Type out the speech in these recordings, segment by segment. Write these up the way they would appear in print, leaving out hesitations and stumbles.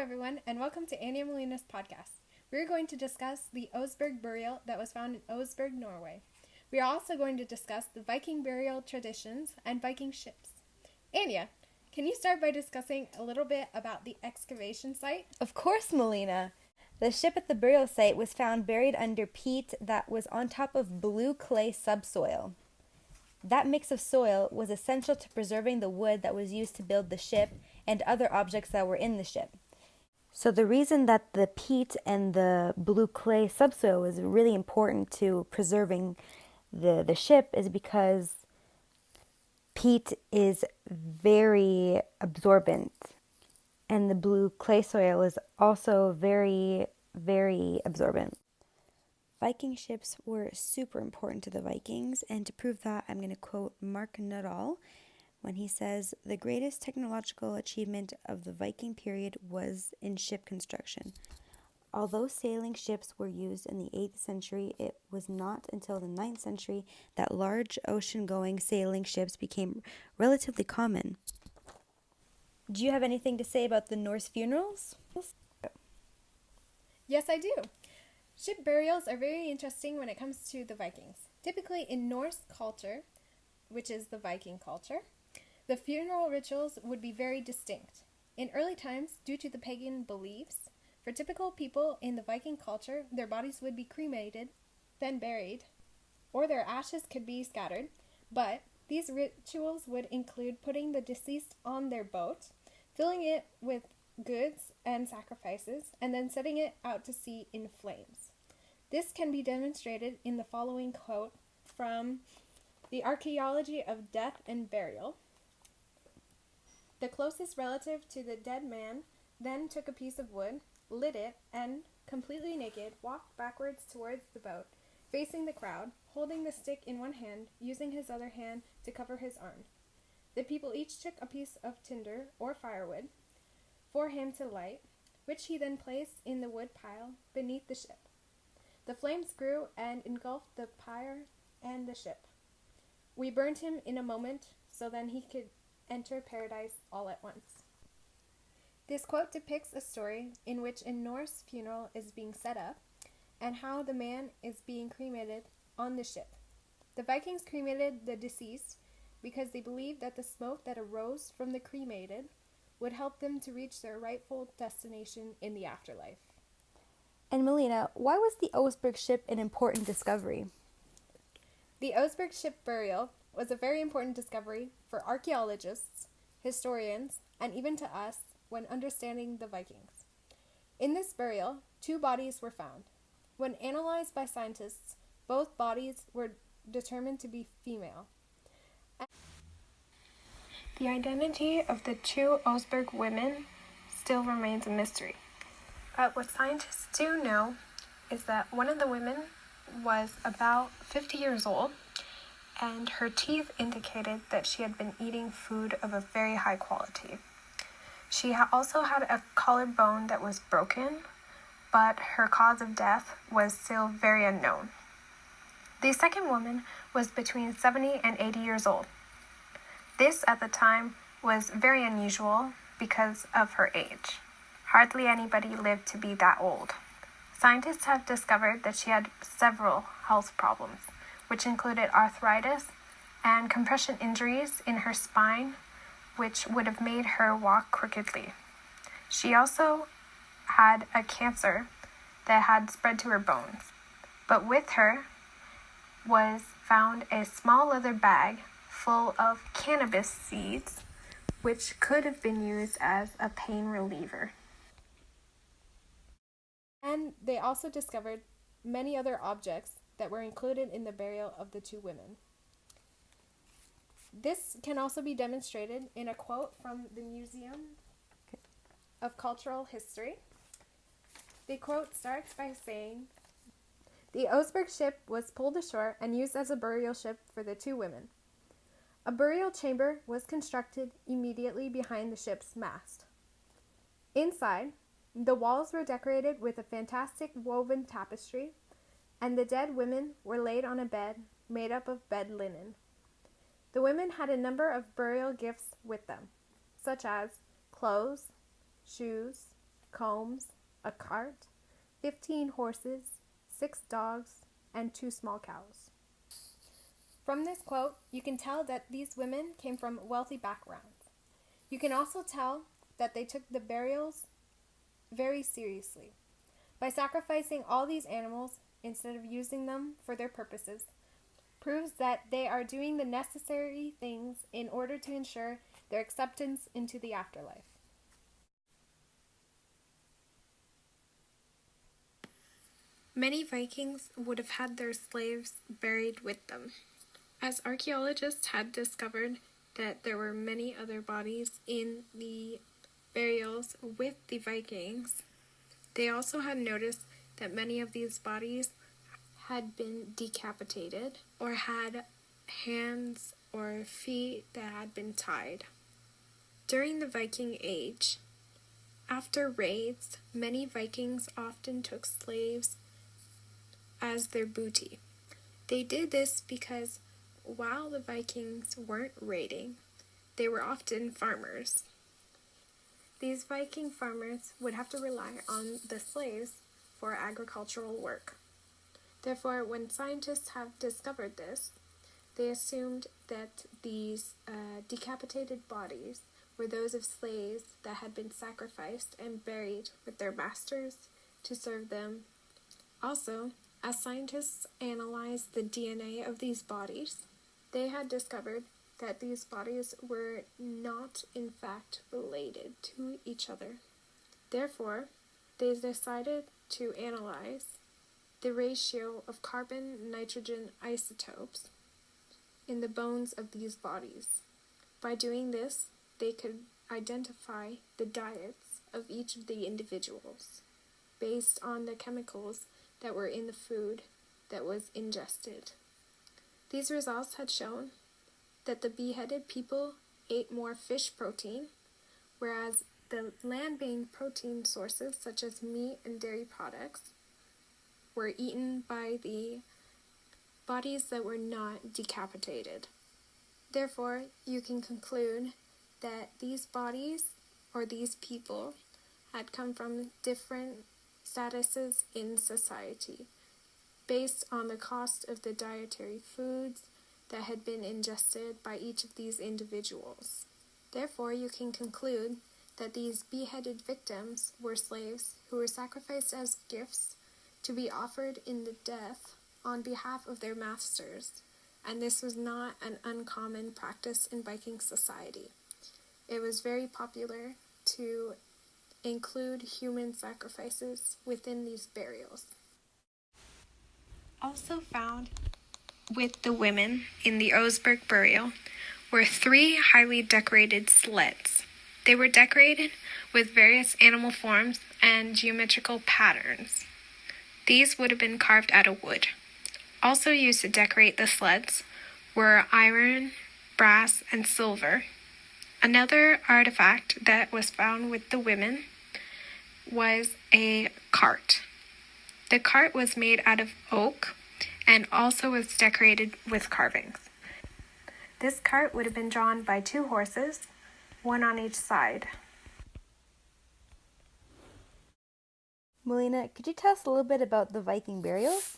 everyone, and welcome to Annie and Melina's podcast. We're going to discuss the Oseberg burial that was found in Oseberg, Norway. We are also going to discuss the Viking burial traditions and Viking ships. Anya, can you start by discussing a little bit about the excavation site? Of course, Melina. The ship at the burial site was found buried under peat that was on top of blue clay subsoil. That mix of soil was essential to preserving the wood that was used to build the ship and other objects that were in the ship. So the reason that the peat and the blue clay subsoil was really important to preserving the ship is because peat is very absorbent, and the blue clay soil is also very, very absorbent. Viking ships were super important to the Vikings, and to prove that, I'm going to quote Mark Nuttall when he says, "The greatest technological achievement of the Viking period was in ship construction. Although sailing ships were used in the 8th century, it was not until the 9th century that large ocean-going sailing ships became relatively common." Do you have anything to say about the Norse funerals? Yes, I do. Ship burials are very interesting when it comes to the Vikings. Typically in Norse culture, which is the Viking culture, the funeral rituals would be very distinct. In early times, due to the pagan beliefs, for typical people in the Viking culture, their bodies would be cremated, then buried, or their ashes could be scattered, but these rituals would include putting the deceased on their boat, filling it with goods and sacrifices, and then setting it out to sea in flames. This can be demonstrated in the following quote from The Archaeology of Death and Burial. "The closest relative to the dead man then took a piece of wood, lit it, and, completely naked, walked backwards towards the boat, facing the crowd, holding the stick in one hand, using his other hand to cover his arm. The people each took a piece of tinder or firewood for him to light, which he then placed in the wood pile beneath the ship. The flames grew and engulfed the pyre and the ship. We burned him in a moment, so then he could enter paradise all at once." This quote depicts a story in which a Norse funeral is being set up and how the man is being cremated on the ship. The Vikings cremated the deceased because they believed that the smoke that arose from the cremated would help them to reach their rightful destination in the afterlife. And Melina, why was the Oseberg ship an important discovery? The Oseberg ship burial was a very important discovery for archaeologists, historians, and even to us when understanding the Vikings. In this burial, 2 bodies were found. When analyzed by scientists, both bodies were determined to be female. The identity of the 2 Oseberg women still remains a mystery. What scientists do know is that one of the women was about 50 years old, and her teeth indicated that she had been eating food of a very high quality. She also had a collarbone that was broken, but her cause of death was still very unknown. The second woman was between 70 and 80 years old. This, at the time, was very unusual because of her age. Hardly anybody lived to be that old. Scientists have discovered that she had several health problems, which included arthritis and compression injuries in her spine, which would have made her walk crookedly. She also had a cancer that had spread to her bones. But with her was found a small leather bag full of cannabis seeds, which could have been used as a pain reliever. And they also discovered many other objects that were included in the burial of the 2 women. This can also be demonstrated in a quote from the Museum of Cultural History. The quote starts by saying, "The Oseberg ship was pulled ashore and used as a burial ship for the 2 women. A burial chamber was constructed immediately behind the ship's mast. Inside, the walls were decorated with a fantastic woven tapestry, and the dead women were laid on a bed made up of bed linen. The women had a number of burial gifts with them, such as clothes, shoes, combs, a cart, 15 horses, 6 dogs, and 2 small cows. From this quote, you can tell that these women came from wealthy backgrounds. You can also tell that they took the burials very seriously. By sacrificing all these animals instead of using them for their purposes, proves that they are doing the necessary things in order to ensure their acceptance into the afterlife. Many Vikings would have had their slaves buried with them. As archaeologists had discovered that there were many other bodies in the burials with the Vikings, they also had noticed that many of these bodies had been decapitated or had hands or feet that had been tied. During the Viking Age, after raids, many Vikings often took slaves as their booty. They did this because while the Vikings weren't raiding, they were often farmers. These Viking farmers would have to rely on the slaves for agricultural work. Therefore, when scientists have discovered this, they assumed that these decapitated bodies were those of slaves that had been sacrificed and buried with their masters to serve them. Also, as scientists analyzed the DNA of these bodies, they had discovered that these bodies were not in fact related to each other. Therefore, they decided to analyze the ratio of carbon-nitrogen isotopes in the bones of these bodies. By doing this, they could identify the diets of each of the individuals based on the chemicals that were in the food that was ingested. These results had shown that the beheaded people ate more fish protein, whereas the land-based protein sources such as meat and dairy products were eaten by the bodies that were not decapitated. Therefore, you can conclude that these bodies or these people had come from different statuses in society based on the cost of the dietary foods that had been ingested by each of these individuals. Therefore, you can conclude that these beheaded victims were slaves who were sacrificed as gifts to be offered in the death on behalf of their masters, and this was not an uncommon practice in Viking society. It was very popular to include human sacrifices within these burials. Also found with the women in the Oseberg burial were 3 highly decorated sleds. They were decorated with various animal forms and geometrical patterns. These would have been carved out of wood. Also used to decorate the sleds were iron, brass, and silver. Another artifact that was found with the women was a cart. The cart was made out of oak and also was decorated with carvings. This cart would have been drawn by 2 horses, one on each side. Melina, could you tell us a little bit about the Viking burials?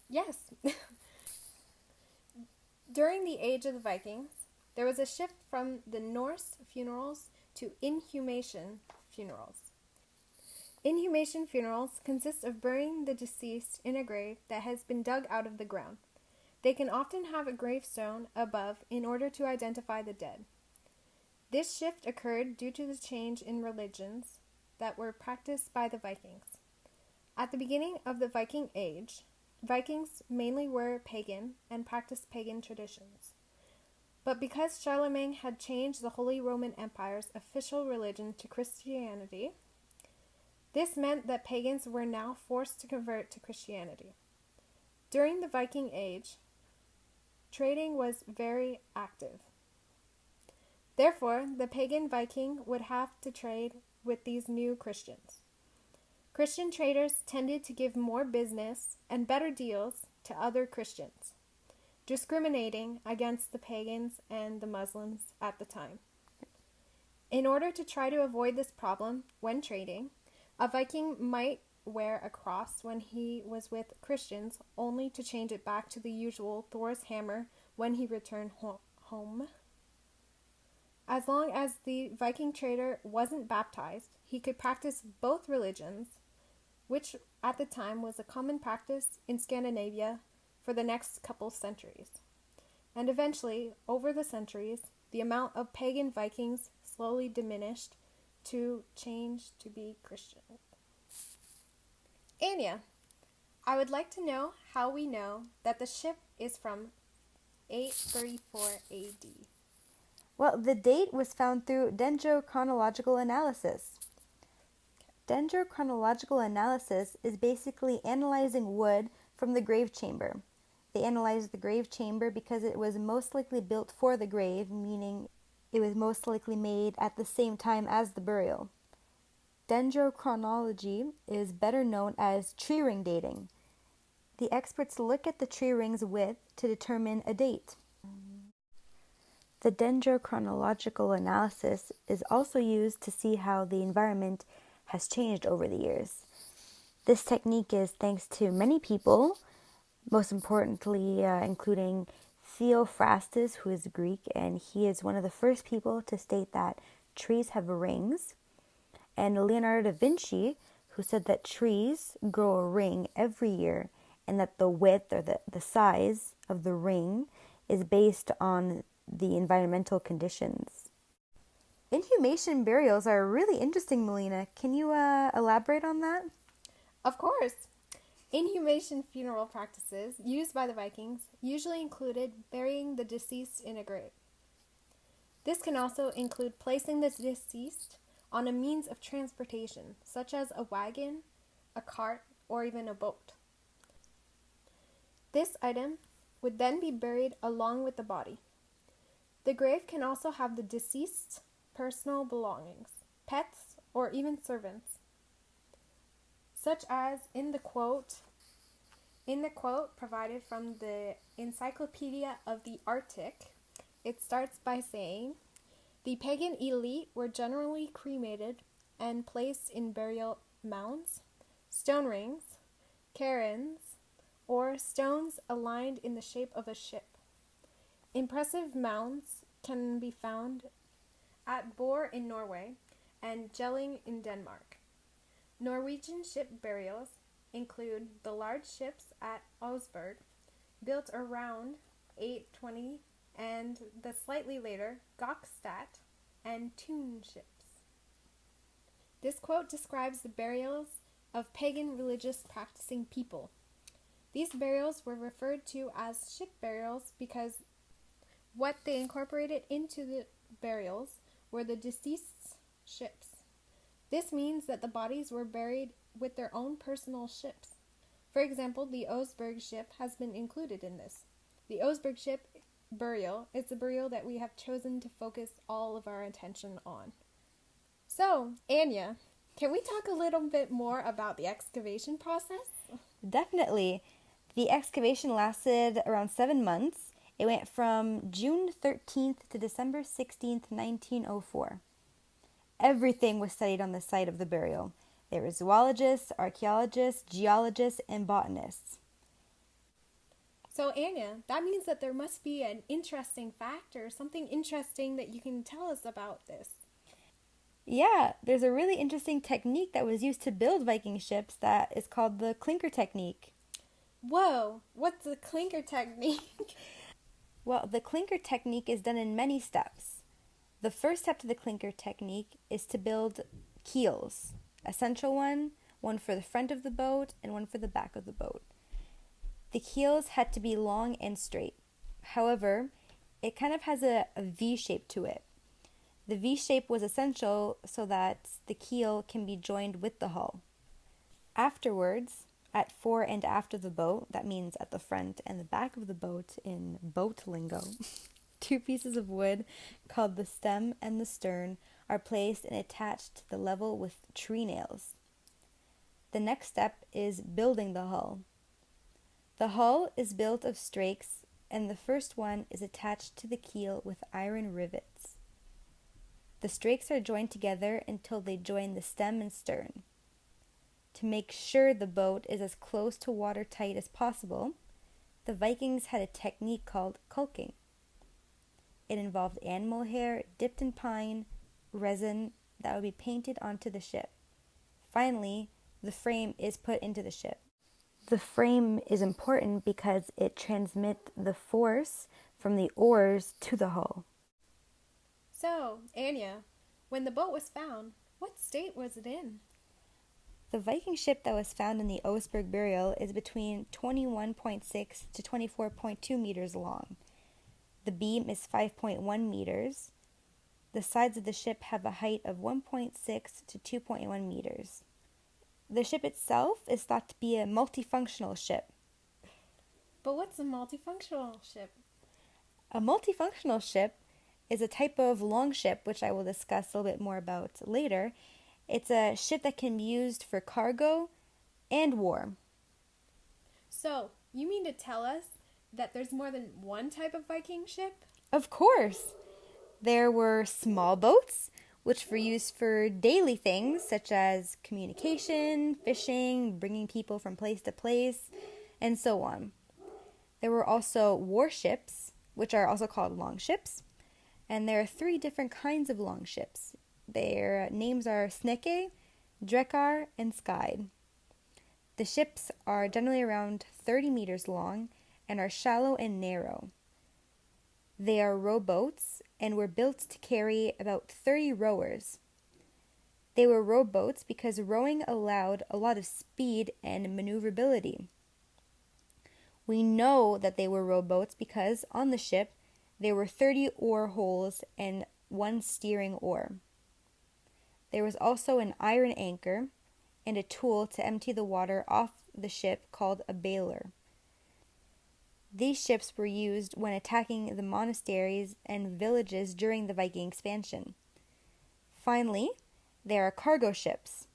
Yes. During the age of the Vikings, there was a shift from the Norse funerals to inhumation funerals. Inhumation funerals consist of burying the deceased in a grave that has been dug out of the ground. They can often have a gravestone above in order to identify the dead. This shift occurred due to the change in religions that were practiced by the Vikings. At the beginning of the Viking Age, Vikings mainly were pagan and practiced pagan traditions. But because Charlemagne had changed the Holy Roman Empire's official religion to Christianity, this meant that pagans were now forced to convert to Christianity. During the Viking Age, trading was very active. Therefore, the pagan Viking would have to trade with these new Christians. Christian traders tended to give more business and better deals to other Christians, discriminating against the pagans and the Muslims at the time. In order to try to avoid this problem when trading, a Viking might wear a cross when he was with Christians, only to change it back to the usual Thor's hammer when he returned home. As long as the Viking trader wasn't baptized, he could practice both religions, which at the time was a common practice in Scandinavia for the next couple centuries. And eventually, over the centuries, the amount of pagan Vikings slowly diminished to change to be Christian. Anya, I would like to know how we know that the ship is from 834 AD. Well, the date was found through dendrochronological analysis. Dendrochronological analysis is basically analyzing wood from the grave chamber. They analyzed the grave chamber because it was most likely built for the grave, meaning it was most likely made at the same time as the burial. Dendrochronology is better known as tree ring dating. The experts look at the tree ring's width to determine a date. The dendrochronological analysis is also used to see how the environment has changed over the years. This technique is thanks to many people, most importantly including Theophrastus, who is Greek, and he is one of the first people to state that trees have rings, and Leonardo da Vinci, who said that trees grow a ring every year and that the width or the size of the ring is based on the environmental conditions. Inhumation burials are really interesting, Melina. Can you elaborate on that? Of course. Inhumation funeral practices used by the Vikings usually included burying the deceased in a grave. This can also include placing the deceased on a means of transportation, such as a wagon, a cart, or even a boat. This item would then be buried along with the body. The grave can also have the deceased's personal belongings, pets, or even servants, such as in the quote provided from the Encyclopedia of the Arctic. It starts by saying, the pagan elite were generally cremated and placed in burial mounds, stone rings, cairns, or stones aligned in the shape of a ship. Impressive mounds can be found at Bor in Norway and Jelling in Denmark. Norwegian ship burials include the large ships at Oseberg, built around 820, and the slightly later Gokstad and Thun ships. This quote describes the burials of pagan religious practicing people. These burials were referred to as ship burials because what they incorporated into the burials were the deceased's ships. This means that the bodies were buried with their own personal ships. For example, the Oseberg ship has been included in this. The Oseberg ship burial is the burial that we have chosen to focus all of our attention on. So, Anya, can we talk a little bit more about the excavation process? Definitely. The excavation lasted around 7 months. It went from June 13th to December 16th, 1904. Everything was studied on the site of the burial. There were zoologists, archaeologists, geologists, and botanists. So, Anya, that means that there must be an interesting fact or something interesting that you can tell us about this. Yeah, there's a really interesting technique that was used to build Viking ships that is called the clinker technique. Whoa, what's the clinker technique? Well, the clinker technique is done in many steps. The first step to the clinker technique is to build keels. A central one for the front of the boat, and one for the back of the boat. The keels had to be long and straight. However, it kind of has a V shape to it. The V shape was essential so that the keel can be joined with the hull. Afterwards, at fore and after the boat, that means at the front and the back of the boat in boat lingo, 2 pieces of wood called the stem and the stern are placed and attached to the level with tree nails. The next step is building the hull. The hull is built of strakes, and the first one is attached to the keel with iron rivets. The strakes are joined together until they join the stem and stern. To make sure the boat is as close to watertight as possible, the Vikings had a technique called caulking. It involved animal hair dipped in pine, resin that would be painted onto the ship. Finally, the frame is put into the ship. The frame is important because it transmits the force from the oars to the hull. So, Anya, when the boat was found, what state was it in? The Viking ship that was found in the Oseberg burial is between 21.6 to 24.2 meters long. The beam is 5.1 meters. The sides of the ship have a height of 1.6 to 2.1 meters. The ship itself is thought to be a multifunctional ship. But what's a multifunctional ship? A multifunctional ship is a type of longship, which I will discuss a little bit more about later. It's a ship that can be used for cargo and war. So, you mean to tell us that there's more than one type of Viking ship? Of course! There were small boats, which were used for daily things such as communication, fishing, bringing people from place to place, and so on. There were also warships, which are also called longships, and there are 3 different kinds of longships. Their names are Sneke, Drekar, and Skide. The ships are generally around 30 meters long and are shallow and narrow. They are rowboats and were built to carry about 30 rowers. They were rowboats because rowing allowed a lot of speed and maneuverability. We know that they were rowboats because on the ship there were 30 oar holes and 1 steering oar. There was also an iron anchor and a tool to empty the water off the ship called a bailer. These ships were used when attacking the monasteries and villages during the Viking expansion. Finally, there are cargo ships.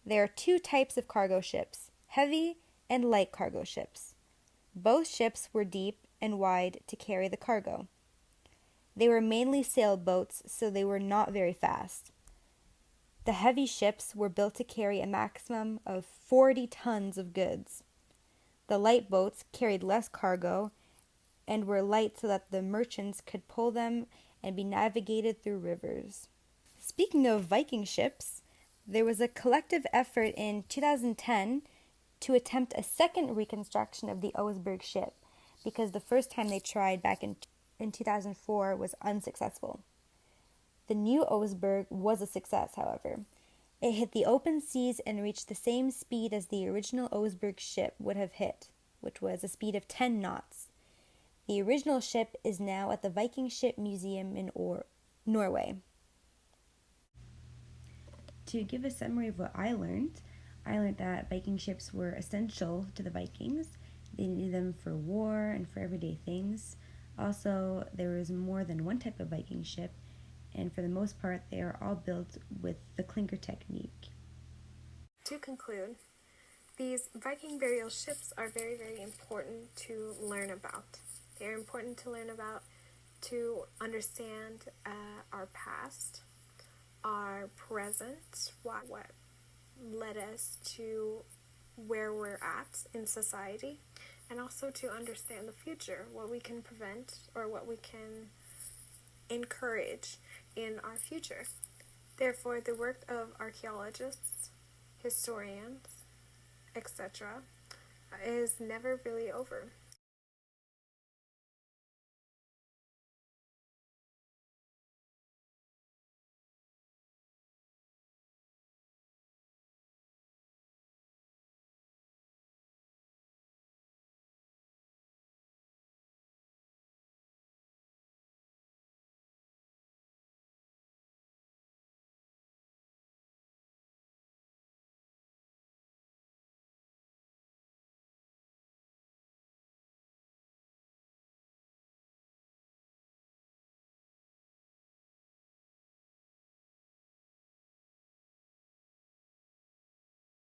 There are 2 types of cargo ships, heavy and light cargo ships. Both ships were deep and wide to carry the cargo. They were mainly sailboats, so they were not very fast. The heavy ships were built to carry a maximum of 40 tons of goods. The light boats carried less cargo and were light so that the merchants could pull them and be navigated through rivers. Speaking of Viking ships, there was a collective effort in 2010 to attempt a second reconstruction of the Oseberg ship because the first time they tried back in 2004 was unsuccessful. The new Oseberg was a success, however. It hit the open seas and reached the same speed as the original Oseberg ship would have hit, which was a speed of 10 knots. The original ship is now at the Viking Ship Museum in Norway. To give a summary of what I learned that Viking ships were essential to the Vikings. They needed them for war and for everyday things. Also, there was more than one type of Viking ship, and for the most part, they are all built with the clinker technique. To conclude, these Viking burial ships are very, very important to learn about. They are important to learn about to understand our past, our present, what led us to where we're at in society, and also to understand the future, what we can prevent or what we can encourage in our future. Therefore, the work of archaeologists, historians, etc., is never really over.